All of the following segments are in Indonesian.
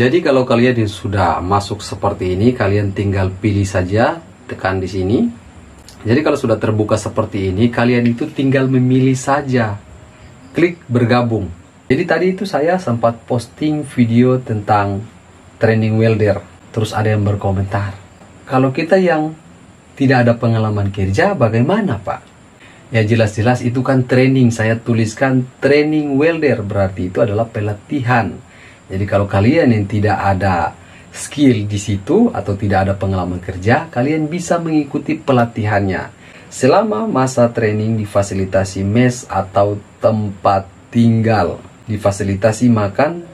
Jadi kalau kalian sudah masuk seperti ini, kalian tinggal pilih saja, tekan di sini. Jadi kalau sudah terbuka seperti ini, kalian itu tinggal memilih saja, klik bergabung. Jadi tadi itu saya sempat posting video tentang training welder, terus ada yang berkomentar, kalau kita yang tidak ada pengalaman kerja bagaimana Pak? Ya jelas-jelas itu kan training, saya tuliskan training welder, berarti itu adalah pelatihan. Jadi kalau kalian yang tidak ada skill di situ atau tidak ada pengalaman kerja, kalian bisa mengikuti pelatihannya. Selama masa training difasilitasi mes atau tempat tinggal, difasilitasi makan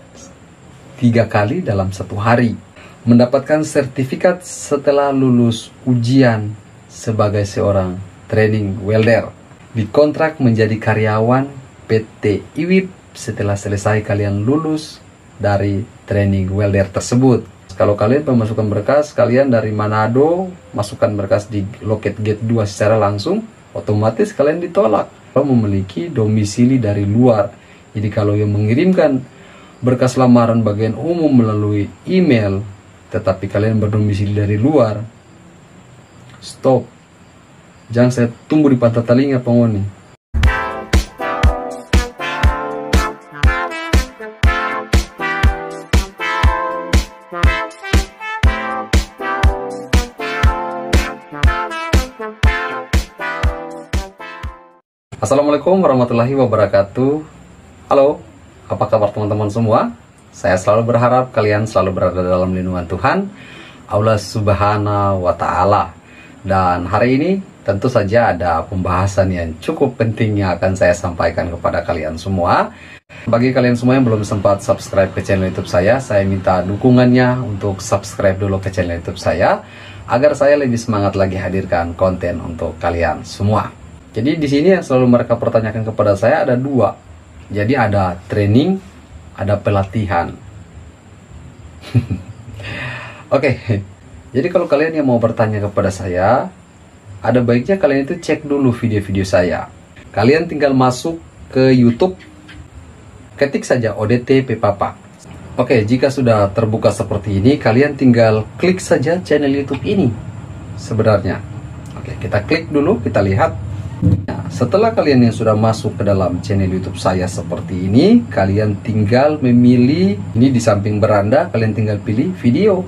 3 kali dalam 1 hari. Mendapatkan sertifikat setelah lulus ujian sebagai seorang training welder. Dikontrak menjadi karyawan PT IWIP setelah selesai kalian lulus dari training welder tersebut. Kalau kalian pemasukan berkas, kalian dari Manado, masukkan berkas di loket gate 2 secara langsung, otomatis kalian ditolak. Kalau memiliki domisili dari luar. Jadi kalau yang mengirimkan berkas lamaran bagian umum melalui email, tetapi kalian berdomisili dari luar, stop. Jangan saya tunggu di pantat telinga penghuni. Assalamualaikum warahmatullahi wabarakatuh. Halo, apa kabar teman-teman semua? Saya selalu berharap kalian selalu berada dalam lindungan Tuhan Allah Subhanahu wa Ta'ala. Dan hari ini tentu saja ada pembahasan yang cukup penting yang akan saya sampaikan kepada kalian semua. Bagi kalian semua yang belum sempat subscribe ke channel YouTube saya minta dukungannya untuk subscribe dulu ke channel YouTube saya agar saya lebih semangat lagi hadirkan konten untuk kalian semua. Jadi di sini yang selalu mereka pertanyakan kepada saya ada 2. Jadi ada training, ada pelatihan. Oke. Jadi kalau kalian yang mau bertanya kepada saya, ada baiknya kalian itu cek dulu video-video saya. Kalian tinggal masuk ke YouTube, ketik saja ODT Pepapa. Oke, jika sudah terbuka seperti ini, kalian tinggal klik saja channel YouTube ini. Sebenarnya. Oke, kita klik dulu, kita lihat. Nah, setelah kalian yang sudah masuk ke dalam channel YouTube saya seperti ini, kalian tinggal memilih, ini di samping beranda, kalian tinggal pilih video.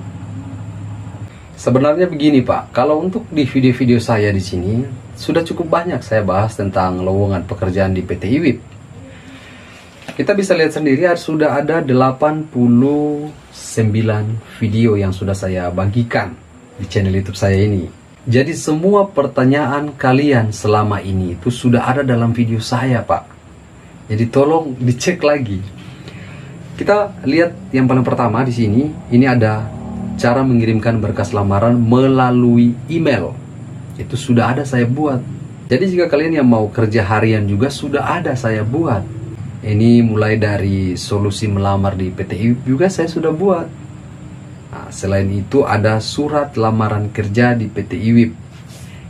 Sebenarnya begini Pak, kalau untuk di video-video saya di sini sudah cukup banyak saya bahas tentang lowongan pekerjaan di PT IWIP. Kita bisa lihat sendiri sudah ada 89 video yang sudah saya bagikan di channel YouTube saya ini. Jadi semua pertanyaan kalian selama ini itu sudah ada dalam video saya Pak. Jadi tolong dicek lagi. Kita lihat yang paling pertama di sini, ini ada cara mengirimkan berkas lamaran melalui email. Itu sudah ada saya buat. Jadi jika kalian yang mau kerja harian juga sudah ada saya buat. Ini mulai dari solusi melamar di PT IWIP juga saya sudah buat. Nah, selain itu ada surat lamaran kerja di PT IWIP.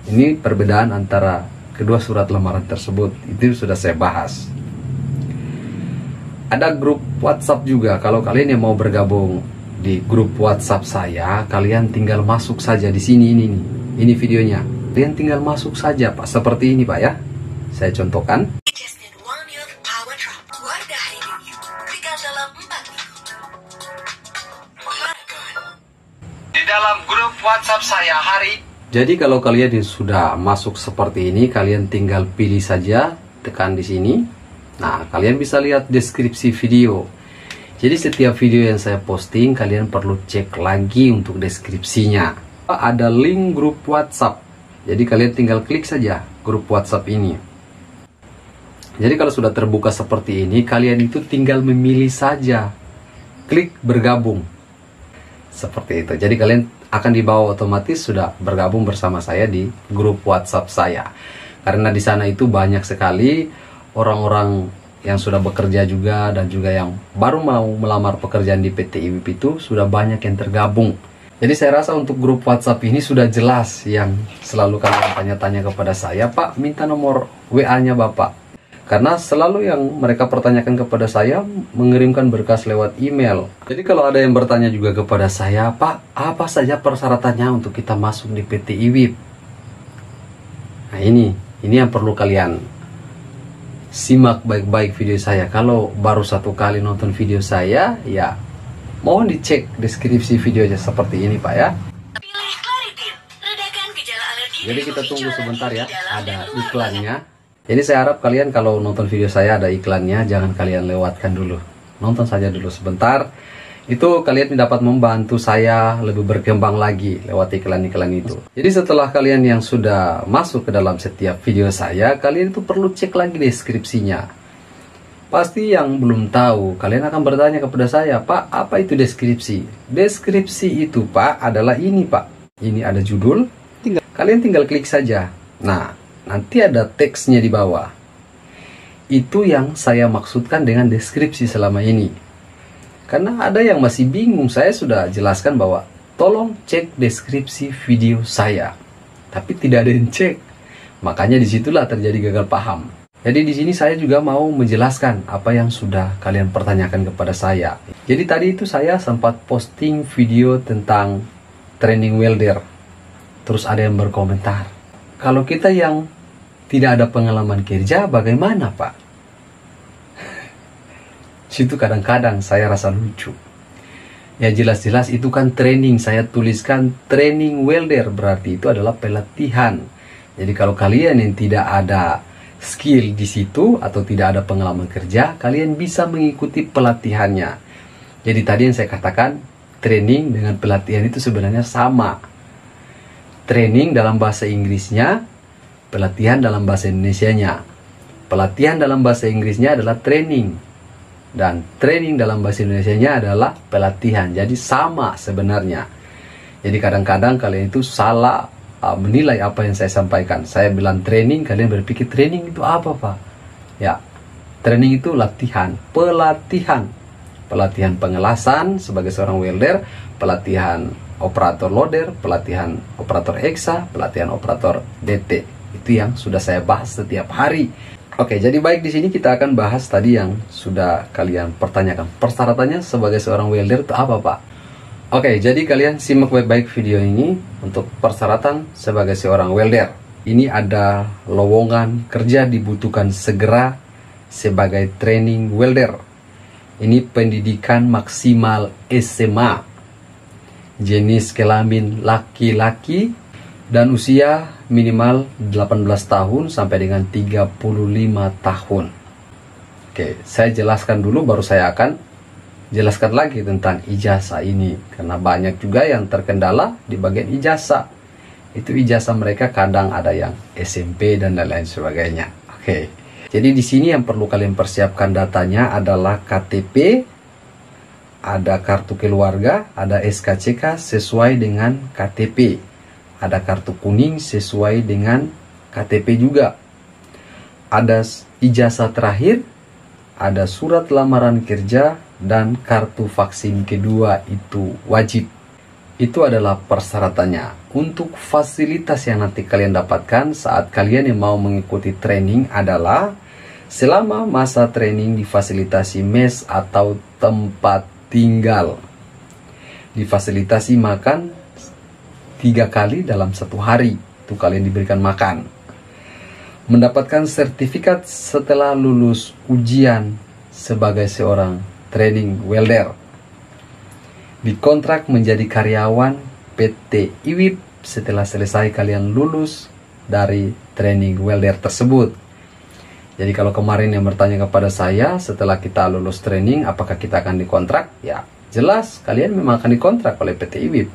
Ini perbedaan antara kedua surat lamaran tersebut, itu sudah saya bahas. Ada grup WhatsApp juga. Kalau kalian yang mau bergabung di grup WhatsApp saya, kalian tinggal masuk saja di sini ini videonya. Kalian tinggal masuk saja Pak, seperti ini Pak ya. Saya contohkan. Dalam grup WhatsApp saya hari. Jadi kalau kalian sudah masuk seperti ini, kalian tinggal pilih saja, tekan di sini. Nah, kalian bisa lihat deskripsi video. Jadi setiap video yang saya posting, kalian perlu cek lagi untuk deskripsinya. Ada link grup WhatsApp. Jadi kalian tinggal klik saja grup WhatsApp ini. Jadi kalau sudah terbuka seperti ini, kalian itu tinggal memilih saja, klik bergabung. Seperti itu. Jadi kalian akan dibawa otomatis sudah bergabung bersama saya di grup WhatsApp saya. Karena di sana itu banyak sekali orang-orang yang sudah bekerja juga dan juga yang baru mau melamar pekerjaan di PT IWIP itu sudah banyak yang tergabung. Jadi saya rasa untuk grup WhatsApp ini sudah jelas yang selalu kalian tanya-tanya kepada saya, Pak, minta nomor WA-nya Bapak. Karena selalu yang mereka pertanyakan kepada saya mengirimkan berkas lewat email. Jadi kalau ada yang bertanya juga kepada saya, Pak, apa saja persyaratannya untuk kita masuk di PT IWIB? Nah ini yang perlu kalian simak baik-baik video saya. Kalau baru satu kali nonton video saya, ya mohon dicek deskripsi videonya seperti ini Pak ya. Jadi kita tunggu sebentar ya, ada iklannya. Jadi saya harap kalian kalau nonton video saya ada iklannya, jangan kalian lewatkan dulu. Nonton saja dulu sebentar. Itu kalian dapat membantu saya lebih berkembang lagi lewat iklan-iklan itu. Jadi setelah kalian yang sudah masuk ke dalam setiap video saya, kalian itu perlu cek lagi deskripsinya. Pasti yang belum tahu, kalian akan bertanya kepada saya, Pak, apa itu deskripsi? Deskripsi itu Pak adalah ini Pak. Ini ada judul, kalian tinggal klik saja. Nah, nanti ada teksnya di bawah. Itu yang saya maksudkan dengan deskripsi selama ini. Karena ada yang masih bingung, saya sudah jelaskan bahwa tolong cek deskripsi video saya. Tapi tidak ada yang cek. Makanya disitulah terjadi gagal paham. Jadi di sini saya juga mau menjelaskan apa yang sudah kalian pertanyakan kepada saya. Jadi tadi itu saya sempat posting video tentang training welder. Terus ada yang berkomentar, kalau kita yang tidak ada pengalaman kerja, bagaimana Pak? Situ kadang-kadang saya rasa lucu. Ya jelas-jelas itu kan training, saya tuliskan training welder, berarti itu adalah pelatihan. Jadi kalau kalian yang tidak ada skill di situ atau tidak ada pengalaman kerja, kalian bisa mengikuti pelatihannya. Jadi tadi yang saya katakan, training dengan pelatihan itu sebenarnya sama. Training dalam bahasa Inggrisnya, pelatihan dalam bahasa Indonesianya. Pelatihan dalam bahasa Inggrisnya adalah training, dan training dalam bahasa Indonesianya adalah pelatihan. Jadi sama sebenarnya. Jadi kadang-kadang kalian itu salah menilai apa yang saya sampaikan. Saya bilang training, kalian berpikir training itu apa Pak? Ya, training itu latihan, pelatihan. Pelatihan pengelasan sebagai seorang welder, pelatihan operator loader, pelatihan operator hexa, pelatihan operator DT. Itu yang sudah saya bahas setiap hari. Oke, jadi baik, di sini kita akan bahas tadi yang sudah kalian pertanyakan. Persyaratannya sebagai seorang welder itu apa Pak? Oke, jadi kalian simak baik-baik video ini untuk persyaratan sebagai seorang welder. Ini ada lowongan kerja dibutuhkan segera sebagai training welder. Ini pendidikan maksimal SMA. Jenis kelamin laki-laki dan usia minimal 18 tahun sampai dengan 35 tahun. Oke, saya jelaskan dulu baru saya akan jelaskan lagi tentang ijazah ini, karena banyak juga yang terkendala di bagian ijazah. Itu ijazah mereka kadang ada yang SMP dan lain-lain sebagainya. Oke. Jadi di sini yang perlu kalian persiapkan datanya adalah KTP, ada kartu keluarga, ada SKCK sesuai dengan KTP, ada kartu kuning sesuai dengan KTP juga, ada ijazah terakhir, ada surat lamaran kerja, dan kartu vaksin kedua itu wajib. Itu adalah persyaratannya. Untuk fasilitas yang nanti kalian dapatkan saat kalian yang mau mengikuti training adalah selama masa training difasilitasi mes atau tempat tinggal, difasilitasi makan 3 kali dalam 1 hari, itu kalian diberikan makan, mendapatkan sertifikat setelah lulus ujian sebagai seorang training welder, dikontrak menjadi karyawan PT IWIB setelah selesai kalian lulus dari training welder tersebut. Jadi kalau kemarin yang bertanya kepada saya, setelah kita lulus training, apakah kita akan dikontrak? Ya, jelas kalian memang akan dikontrak oleh PT IWIB.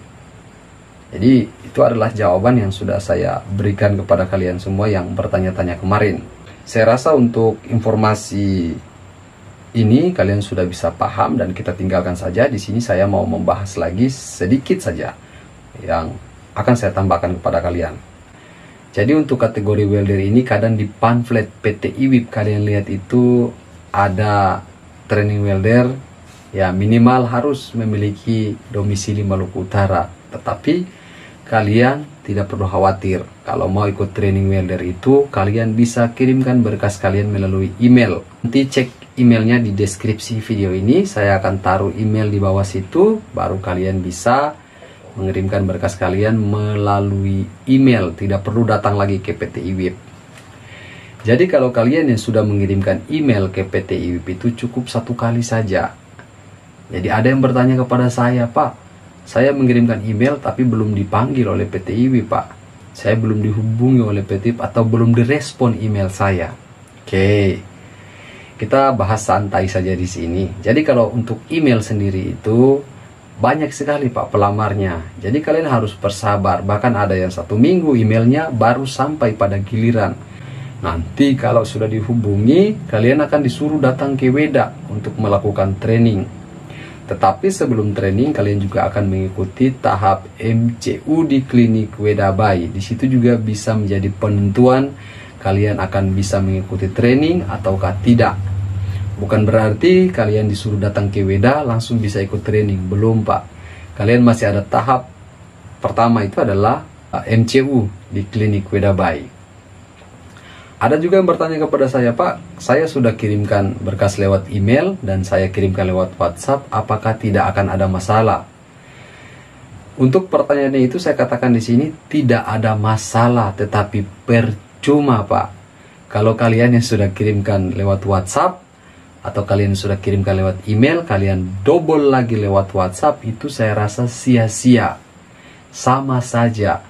Jadi itu adalah jawaban yang sudah saya berikan kepada kalian semua yang bertanya-tanya kemarin. Saya rasa untuk informasi ini kalian sudah bisa paham dan kita tinggalkan saja. Di sini saya mau membahas lagi sedikit saja yang akan saya tambahkan kepada kalian. Jadi untuk kategori welder ini kadang di pamflet PT IWIB kalian lihat itu ada training welder ya minimal harus memiliki domisili Maluku Utara. Tetapi kalian tidak perlu khawatir. Kalau mau ikut training welder itu, kalian bisa kirimkan berkas kalian melalui email. Nanti cek emailnya di deskripsi video ini. Saya akan taruh email di bawah situ, baru kalian bisa mengirimkan berkas kalian melalui email. Tidak perlu datang lagi ke PT IWIB. Jadi kalau kalian yang sudah mengirimkan email ke PT IWIB itu cukup 1 kali saja. Jadi ada yang bertanya kepada saya, Pak, saya mengirimkan email tapi belum dipanggil oleh PT IWIB, Pak. Saya belum dihubungi oleh PT IWIB atau belum direspon email saya. Oke, kita bahas santai saja di sini. Jadi kalau untuk email sendiri itu banyak sekali, Pak, pelamarnya. Jadi kalian harus bersabar. Bahkan ada yang 1 minggu emailnya baru sampai pada giliran. Nanti kalau sudah dihubungi, kalian akan disuruh datang ke Weda untuk melakukan training. Tetapi sebelum training, kalian juga akan mengikuti tahap MCU di klinik Weda Bai. Di situ juga bisa menjadi penentuan kalian akan bisa mengikuti training ataukah tidak. Bukan berarti kalian disuruh datang ke Weda langsung bisa ikut training. Belum, Pak. Kalian masih ada tahap pertama, itu adalah MCU di klinik Weda Bai. Ada juga yang bertanya kepada saya, Pak, saya sudah kirimkan berkas lewat email dan saya kirimkan lewat WhatsApp, apakah tidak akan ada masalah? Untuk pertanyaannya itu saya katakan di sini tidak ada masalah, tetapi percuma, Pak. Kalau kalian yang sudah kirimkan lewat WhatsApp atau kalian yang sudah kirimkan lewat email, kalian double lagi lewat WhatsApp, itu saya rasa sia-sia. Sama saja.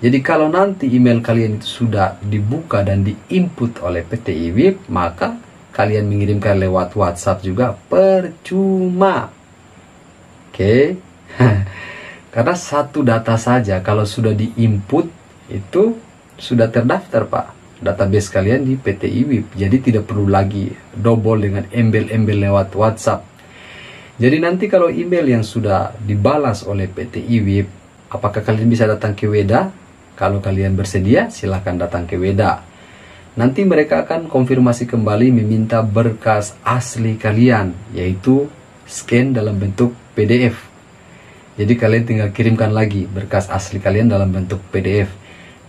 Jadi kalau nanti email kalian itu sudah dibuka dan diinput oleh PT IWIB, maka kalian mengirimkan lewat WhatsApp juga percuma. Oke. Karena satu data saja kalau sudah diinput itu sudah terdaftar, Pak. Database kalian di PT IWIB. Jadi tidak perlu lagi double dengan embel-embel lewat WhatsApp. Jadi nanti kalau email yang sudah dibalas oleh PT IWIB, apakah kalian bisa datang ke Weda? Kalau kalian bersedia, silahkan datang ke Weda. Nanti mereka akan konfirmasi kembali meminta berkas asli kalian, yaitu scan dalam bentuk PDF. Jadi kalian tinggal kirimkan lagi berkas asli kalian dalam bentuk PDF.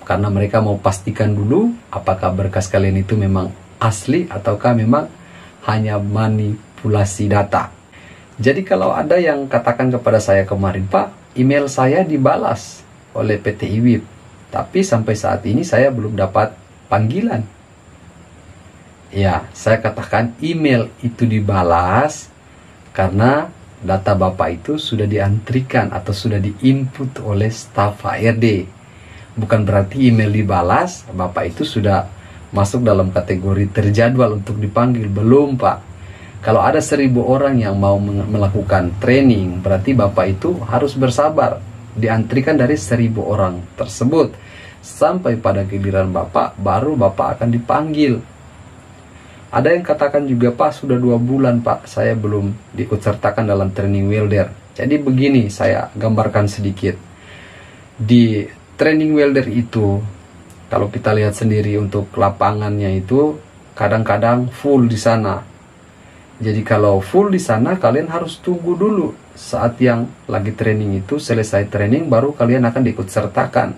Karena mereka mau pastikan dulu apakah berkas kalian itu memang asli ataukah memang hanya manipulasi data. Jadi kalau ada yang katakan kepada saya kemarin, Pak, email saya dibalas oleh PT IWIB, tapi sampai saat ini saya belum dapat panggilan. Ya, saya katakan email itu dibalas karena data Bapak itu sudah diantrikan atau sudah diinput oleh staf HRD. Bukan berarti email dibalas, Bapak itu sudah masuk dalam kategori terjadwal untuk dipanggil. Belum, Pak. Kalau ada 1000 orang yang mau melakukan training, berarti Bapak itu harus bersabar. Diantrikan dari 1000 orang tersebut. Sampai pada giliran Bapak, baru Bapak akan dipanggil. Ada yang katakan juga, Pak, sudah 2 bulan, Pak, saya belum diikutsertakan dalam training welder. Jadi begini, saya gambarkan sedikit. Di training welder itu, kalau kita lihat sendiri untuk lapangannya itu, kadang-kadang full di sana. Jadi kalau full di sana, kalian harus tunggu dulu. Saat yang lagi training itu selesai training, baru kalian akan diikutsertakan.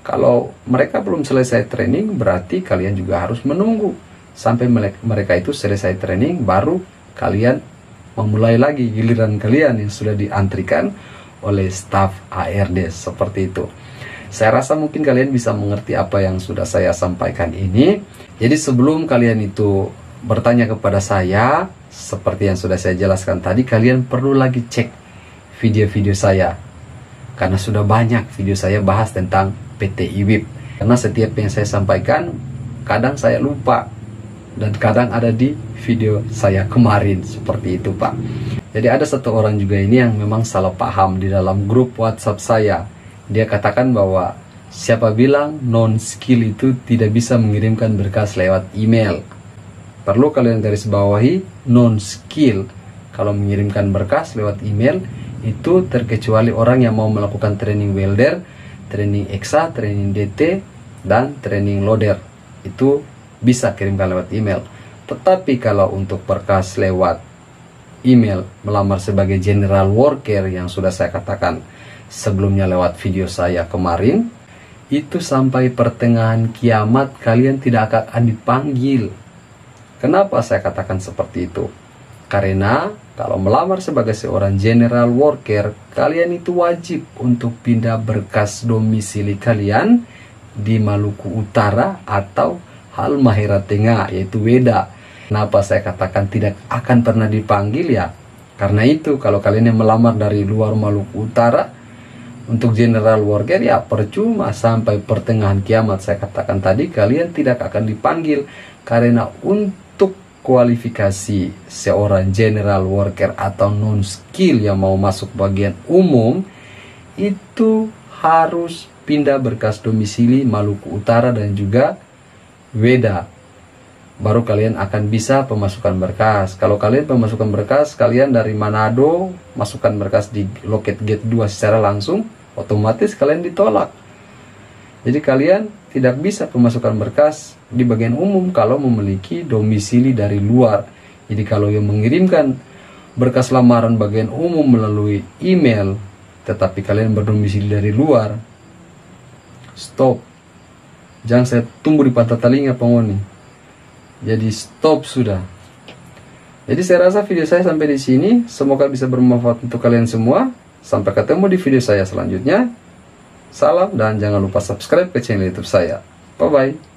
Kalau mereka belum selesai training, berarti kalian juga harus menunggu sampai mereka itu selesai training, baru kalian memulai lagi giliran kalian yang sudah diantrikan oleh staf HRD. Seperti itu. Saya rasa mungkin kalian bisa mengerti apa yang sudah saya sampaikan ini. Jadi sebelum kalian itu bertanya kepada saya, seperti yang sudah saya jelaskan tadi, kalian perlu lagi cek video-video saya. Karena sudah banyak video saya bahas tentang PT IWIB. Karena setiap yang saya sampaikan, kadang saya lupa. Dan kadang ada di video saya kemarin. Seperti itu, Pak. Jadi ada satu orang juga ini yang memang salah paham di dalam grup WhatsApp saya. Dia katakan bahwa siapa bilang non-skill itu tidak bisa mengirimkan berkas lewat email. Perlu kalian garis bawahi, non-skill kalau mengirimkan berkas lewat email itu terkecuali orang yang mau melakukan training welder, training EXA, training DT, dan training loader. Itu bisa kirimkan lewat email. Tetapi kalau untuk berkas lewat email melamar sebagai general worker yang sudah saya katakan sebelumnya lewat video saya kemarin, itu sampai pertengahan kiamat kalian tidak akan dipanggil. Kenapa saya katakan seperti itu? Karena kalau melamar sebagai seorang general worker, kalian itu wajib untuk pindah berkas domisili kalian di Maluku Utara atau Halmahera Tengah, yaitu Weda. Kenapa saya katakan tidak akan pernah dipanggil ya? Karena itu kalau kalian yang melamar dari luar Maluku Utara untuk general worker ya percuma, sampai pertengahan kiamat saya katakan tadi kalian tidak akan dipanggil. Karena untuk kualifikasi seorang general worker atau non skill yang mau masuk bagian umum itu harus pindah berkas domisili Maluku Utara dan juga Weda, baru kalian akan bisa pemasukan berkas. Kalau kalian pemasukan berkas, kalian dari Manado masukkan berkas di loket gate 2 secara langsung, otomatis kalian ditolak. Jadi kalian tidak bisa pemasukan berkas di bagian umum kalau memiliki domisili dari luar. Jadi kalau yang mengirimkan berkas lamaran bagian umum melalui email tetapi kalian berdomisili dari luar, stop. Jangan saya tunggu di pantat telinga penghuni. Jadi stop sudah. Jadi saya rasa video saya sampai di sini. Semoga bisa bermanfaat untuk kalian semua. Sampai ketemu di video saya selanjutnya. Salam dan jangan lupa subscribe ke channel YouTube saya. Bye bye.